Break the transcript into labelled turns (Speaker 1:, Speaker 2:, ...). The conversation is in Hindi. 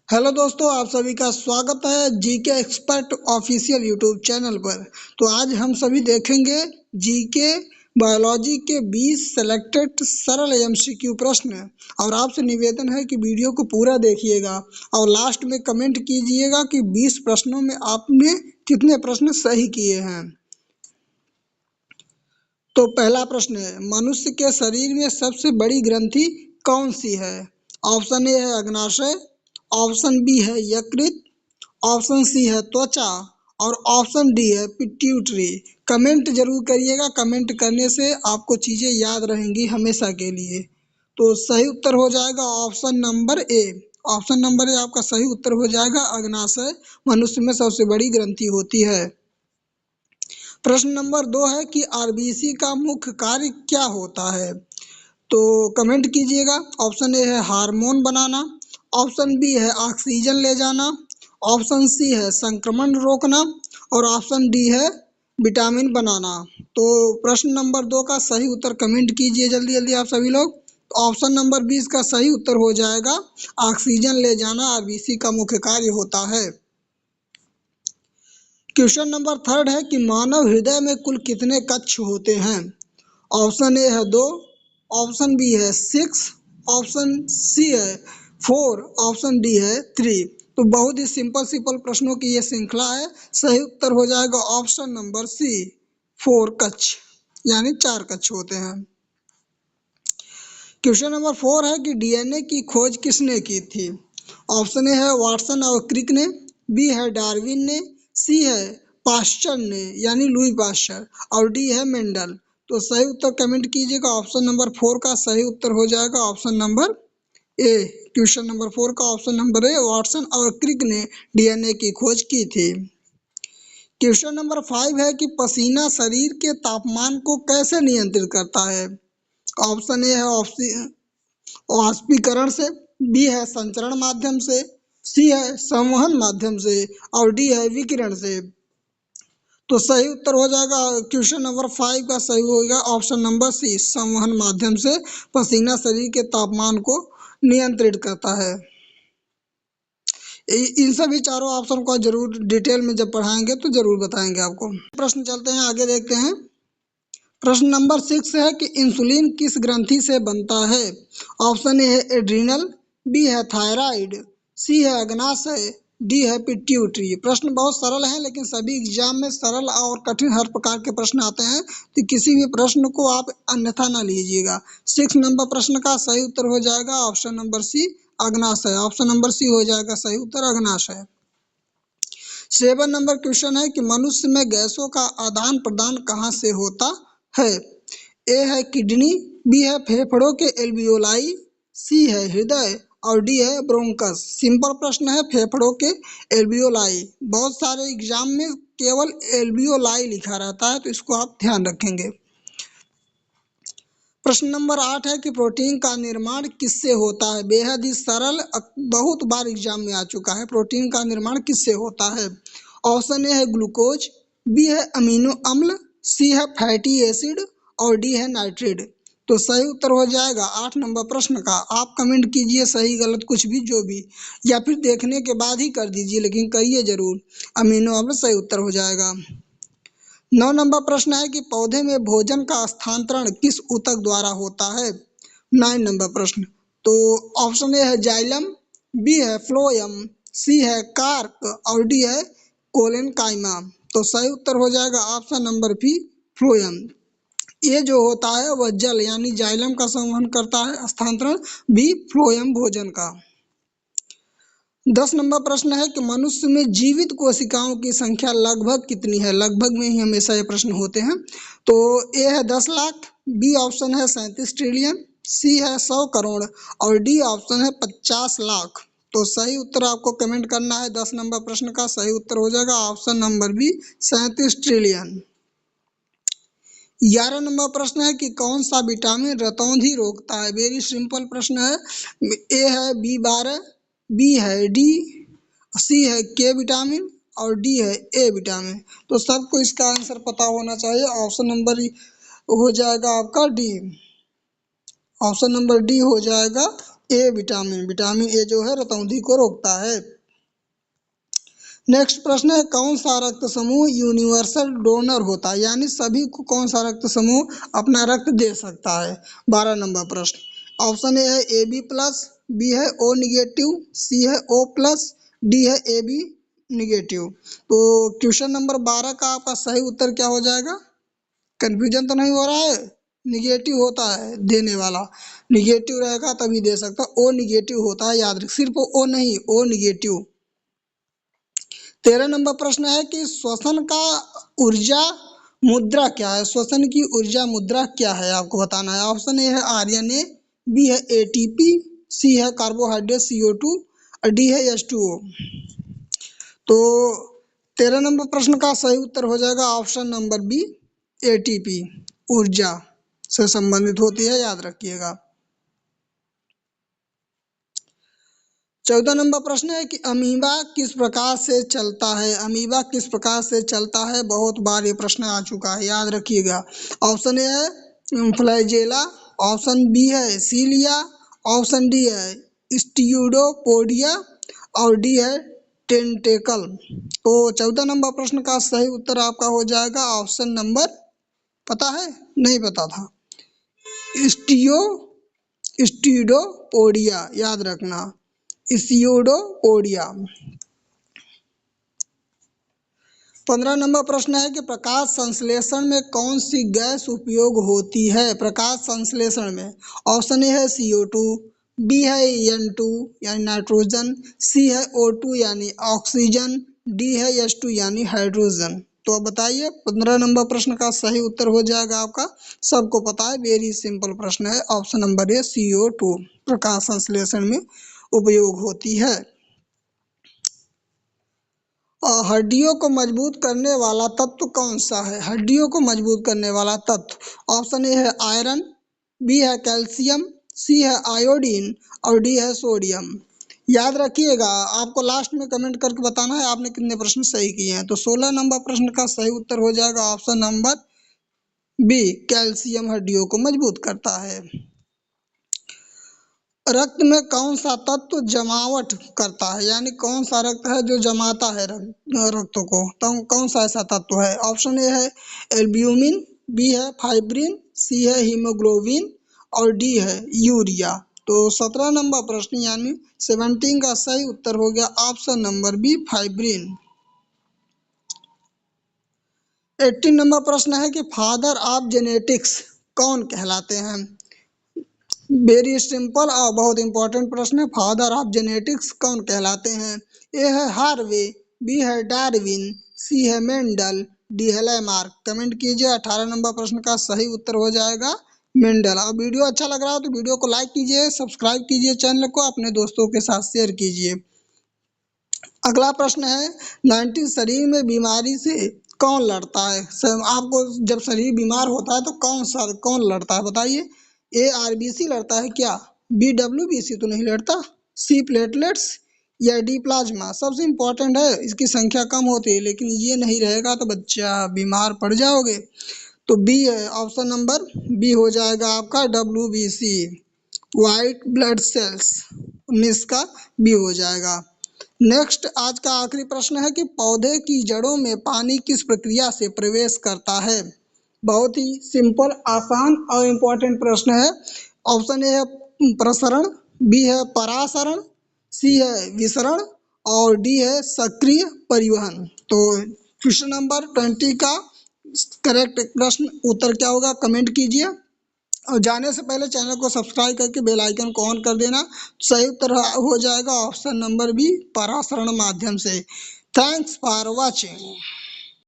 Speaker 1: हेलो दोस्तों, आप सभी का स्वागत है GK expert official YouTube channel पर। तो आज हम सभी देखेंगे जीके बायोलॉजी के 20 सेलेक्टेड सरल एमसीक्यू प्रश्न। और आपसे निवेदन है कि वीडियो को पूरा देखिएगा और लास्ट में कमेंट कीजिएगा कि 20 प्रश्नों में आपने कितने प्रश्न सही किए हैं। तो पहला प्रश्न है, मनुष्य के शरीर में सबसे बड़ी ग्रंथि कौन सी है? ऑप्शन ए है अग्नाशय, ऑप्शन बी है यकृत, ऑप्शन सी है त्वचा और ऑप्शन डी है पिट्यूटरी। कमेंट जरूर करिएगा, कमेंट करने से आपको चीजें याद रहेंगी हमेशा के लिए। तो सही उत्तर हो जाएगा option number A. Option number A आपका सही उत्तर हो जाएगा। अग्नाशय मनुष्य में सबसे बड़ी ग्रंथि होती है। प्रश्न नंबर 2 है कि आरबीसी का मुख्य कार्य क्या होता है? तो कमेंट कीजिएगा। ऑप्शन ए है हार्मोन बनाना, ऑप्शन बी है ऑक्सीजन ले जाना, ऑप्शन सी है संक्रमण रोकना और ऑप्शन डी है विटामिन बनाना। तो प्रश्न नंबर 2 का सही उत्तर कमेंट कीजिए जल्दी जल्दी आप सभी लोग। ऑप्शन नंबर 20 का सही उत्तर हो जाएगा ऑक्सीजन ले जाना आरबीसी का मुख्य कार्य होता है। क्वेश्चन नंबर 3 है कि मानव हृदय में कुल कितने कक्ष होते हैं? ऑप्शन ए है 2, ऑप्शन बी है 6, ऑप्शन सी है 4, ऑप्शन डी है 3। तो बहुत ही सिंपल सिंपल प्रश्नों की ये श्रृंखला है। सही उत्तर हो जाएगा ऑप्शन नंबर सी, 4 कक्ष, यानी 4 कक्ष होते हैं। क्वेश्चन नंबर 4 है कि डीएनए की खोज किसने की थी? ऑप्शन ए है वाटसन और क्रिक ने, बी है डार्विन ने, सी है पास्चर ने यानी लुई पास्चर और डी है मेंडल। तो सही उत्तर कमेंट कीजिएगा। ऑप्शन नंबर 4 का सही उत्तर हो जाएगा option number A. Question number 4 का ऑप्शन नंबर ए, वाटसन और क्रिक ने डीएनए की खोज की थी। क्वेश्चन नंबर 5 है कि पसीना शरीर के तापमान को कैसे नियंत्रित करता है? ऑप्शन ए है वाष्पीकरण से, बी है संचरण माध्यम से, सी है संवहन माध्यम से और डी है विकिरण से। तो सही उत्तर हो जाएगा क्वेश्चन नंबर 5 का सही होगा ऑप्शन नंबर सी, संवहन माध्यम से पसीना शरीर के तापमान को नियंत्रित करता है। इन सभी चारों ऑप्शन को जरूर डिटेल में जब पढ़ाएंगे तो जरूर बताएंगे आपको। प्रश्न चलते हैं आगे, देखते हैं। प्रश्न नंबर 6 है कि इंसुलिन किस ग्रंथि से बनता है? ऑप्शन ए है एड्रिनल, बी है थायराइड, सी है अग्नाशय, डी है पिट्यूटरी। प्रश्न बहुत सरल है, लेकिन सभी एग्जाम में सरल और कठिन हर प्रकार के प्रश्न आते हैं, तो किसी भी प्रश्न को आप अन्यथा न लीजिएगा। 6 नंबर प्रश्न का सही उत्तर हो जाएगा ऑप्शन नंबर सी, अग्नाशय। ऑप्शन नंबर सी हो जाएगा सही उत्तर, अग्नाशय। 7 नंबर क्वेश्चन है कि मनुष्य में गैसों का आदान प्रदान कहाँ से होता है? ए है किडनी, बी है फेफड़ों के एल्वियोलाई, सी है हृदय और डी है ब्रोंकस। सिंपल प्रश्न है, फेफड़ों के एल्वियोलाई। बहुत सारे एग्जाम में केवल एल्वियोलाई लिखा रहता है, तो इसको आप ध्यान रखेंगे। प्रश्न नंबर 8 है कि प्रोटीन का निर्माण किससे होता है? बेहद ही सरल, बहुत बार एग्जाम में आ चुका है। प्रोटीन का निर्माण किससे होता है? ऑप्शन ए है ग्लूकोज, बी है अमीनो अम्ल, सी है फैटी एसिड और डी है नाइट्रेट। तो सही उत्तर हो जाएगा 8 नंबर प्रश्न का। आप कमेंट कीजिए सही गलत कुछ भी, जो भी, या फिर देखने के बाद ही कर दीजिए, लेकिन करिए जरूर। अमीनो अम्ल सही उत्तर हो जाएगा। 9 नंबर प्रश्न है कि पौधे में भोजन का स्थानांतरण किस ऊतक द्वारा होता है? 9 नंबर प्रश्न। तो ऑप्शन ए है जाइलम, बी है फ्लोयम, सी है कार्क और डी है कोलेनकाइमा। तो सही उत्तर हो जाएगा ऑप्शन नंबर बी, फ्लोयम। ये जो होता है वह जल यानी जाइलम का संवहन करता है, स्थानांतरण बी फ्लोयम भोजन का। 10 नंबर प्रश्न है कि मनुष्य में जीवित कोशिकाओं की संख्या लगभग कितनी है? लगभग में ही हमेशा ये प्रश्न होते हैं। तो ए है 10 लाख, बी ऑप्शन है 37 ट्रिलियन, सी है 100 करोड़ और डी ऑप्शन है 50 लाख। तो सही उत्तर आपको कमेंट करना है। 10 नंबर प्रश्न का सही उत्तर हो जाएगा ऑप्शन नंबर बी, 37 ट्रिलियन। 11 नंबर प्रश्न है कि कौन सा विटामिन रतौंधी रोकता है? वेरी सिंपल प्रश्न है। ए है B12, बी है डी, सी है के विटामिन और डी है ए विटामिन। तो सबको इसका आंसर पता होना चाहिए। ऑप्शन नंबर हो जाएगा आपका डी। ऑप्शन नंबर डी हो जाएगा ए विटामिन, विटामिन ए जो है रतौंधी को रोकता है। नेक्स्ट प्रश्न है कौन सा रक्त समूह यूनिवर्सल डोनर होता है, यानी सभी को कौन सा रक्त समूह अपना रक्त दे सकता है। 12 नंबर प्रश्न, ऑप्शन ए है ए बी प्लस, बी है ओ निगेटिव, सी है ओ प्लस, डी है ए बी निगेटिव। तो क्वेश्चन नंबर 12 का आपका सही उत्तर क्या हो जाएगा? कंफ्यूजन तो नहीं हो रहा है? निगेटिव होता है देने वाला, निगेटिव रहेगा तभी दे सकता, ओ निगेटिव होता है, याद रख, सिर्फ ओ नहीं, ओ निगेटिव। 13 नंबर प्रश्न है कि श्वसन का ऊर्जा मुद्रा क्या है, श्वसन की ऊर्जा मुद्रा क्या है आपको बताना है। ऑप्शन ए है आरएनए, बी है एटीपी, सी है कार्बोहाइड्रेट CO2 और डी है H2O। तो 13 नंबर प्रश्न का सही उत्तर हो जाएगा ऑप्शन नंबर बी, एटीपी ऊर्जा से संबंधित होती है, याद रखिएगा। 14 नंबर प्रश्न है कि अमीबा किस प्रकार से चलता है, अमीबा किस प्रकार से चलता है, बहुत बार ये प्रश्न आ चुका है, याद रखिएगा। ऑप्शन ए है फ्लैजेला, ऑप्शन बी है सीलिया, ऑप्शन डी है स्टियोडोपोडिया और डी है टेंटेकल। तो 14 नंबर प्रश्न का सही उत्तर आपका हो जाएगा ऑप्शन नंबर, पता है नहीं पता था, स्टियो स्टियोडोपोडिया, याद रखना, स्टियोडोपोडिया। 15 नंबर प्रश्न है कि प्रकाश संश्लेषण में कौन सी गैस उपयोग होती है, प्रकाश संश्लेषण में। ऑप्शन ए है CO2, बी है N2 यानी नाइट्रोजन, सी है O2 यानी ऑक्सीजन, डी है H2 यानी हाइड्रोजन। तो अब बताइए 15 नंबर प्रश्न का सही उत्तर हो जाएगा आपका, सबको पता है, वेरी सिंपल प्रश्न है, ऑप्शन नंबर ए CO2 प्रकाश संश्लेषण में उपयोग होती है। और हड्डियों को मजबूत करने वाला तत्व कौन सा है, हड्डियों को मजबूत करने वाला तत्व। ऑप्शन ए है आयरन, बी है कैल्शियम, सी है आयोडीन और डी है सोडियम। याद रखिएगा, आपको लास्ट में कमेंट करके बताना है आपने कितने प्रश्न सही किए हैं। तो 16 नंबर प्रश्न का सही उत्तर हो जाएगा ऑप्शन नंबर बी, कैल्शियम हड्डियों को मजबूत करता है। रक्त में कौन सा तत्व जमावट करता है, यानी कौन सा रक्त है जो जमाता है रक्तों को, तो कौन सा ऐसा तत्व है। ऑप्शन ए है एल्ब्यूमिन, बी है फाइब्रिन, सी है हीमोग्लोबिन और डी है यूरिया। तो 17 नंबर प्रश्न यानी 17 का सही उत्तर हो गया ऑप्शन नंबर बी, फाइब्रिन। 18 नंबर प्रश्न है कि फादर ऑफ जेनेटिक्स कौन कहलाते हैं। वेरी सिंपल और बहुत इंपॉर्टेंट प्रश्न है, फादर ऑफ जेनेटिक्स कौन कहलाते हैं। ए है हार्वे, बी है डार्विन, सी है मेंडल, डी है लैमार्क। कमेंट कीजिए, 18 नंबर प्रश्न का सही उत्तर हो जाएगा मेंडल। और वीडियो अच्छा लग रहा हो तो वीडियो को लाइक कीजिए, सब्सक्राइब कीजिए चैनल को, अपने दोस्तों के साथ शेयर कीजिए। अगला प्रश्न है 19 शरीर में बीमारी से कौन लड़ता है, आपको जब शरीर बीमार होता है तो कौन लड़ता है बताइए। ए आरबीसी लड़ता है क्या, बी डब्ल्यूबीसी तो नहीं लड़ता, सी प्लेटलेट्स या डी प्लाज्मा। सबसे इम्पोर्टेंट है, इसकी संख्या कम होती है, लेकिन ये नहीं रहेगा तो बच्चा बीमार पड़ जाओगे। तो बी है, ऑप्शन नंबर बी हो जाएगा आपका WBC, वाइट ब्लड सेल्स, 19 का बी हो जाएगा। नेक्स्ट आज का आखिरी प्रश्न है कि पौधे की जड़ों में पानी किस प्रक्रिया से प्रवेश करता है। बहुत ही सिंपल, आसान और इम्पोर्टेंट प्रश्न है। ऑप्शन ए है प्रसरण, बी है परासरण, सी है विसरण और डी है सक्रिय परिवहन। तो क्वेश्चन नंबर 20 का करेक्ट प्रश्न उत्तर क्या होगा कमेंट कीजिए, और जाने से पहले चैनल को सब्सक्राइब करके बेल आइकन को ऑन कर देना। सही उत्तर हो जाएगा ऑप्शन नंबर बी, परासरण माध्यम से। Thanks for watching.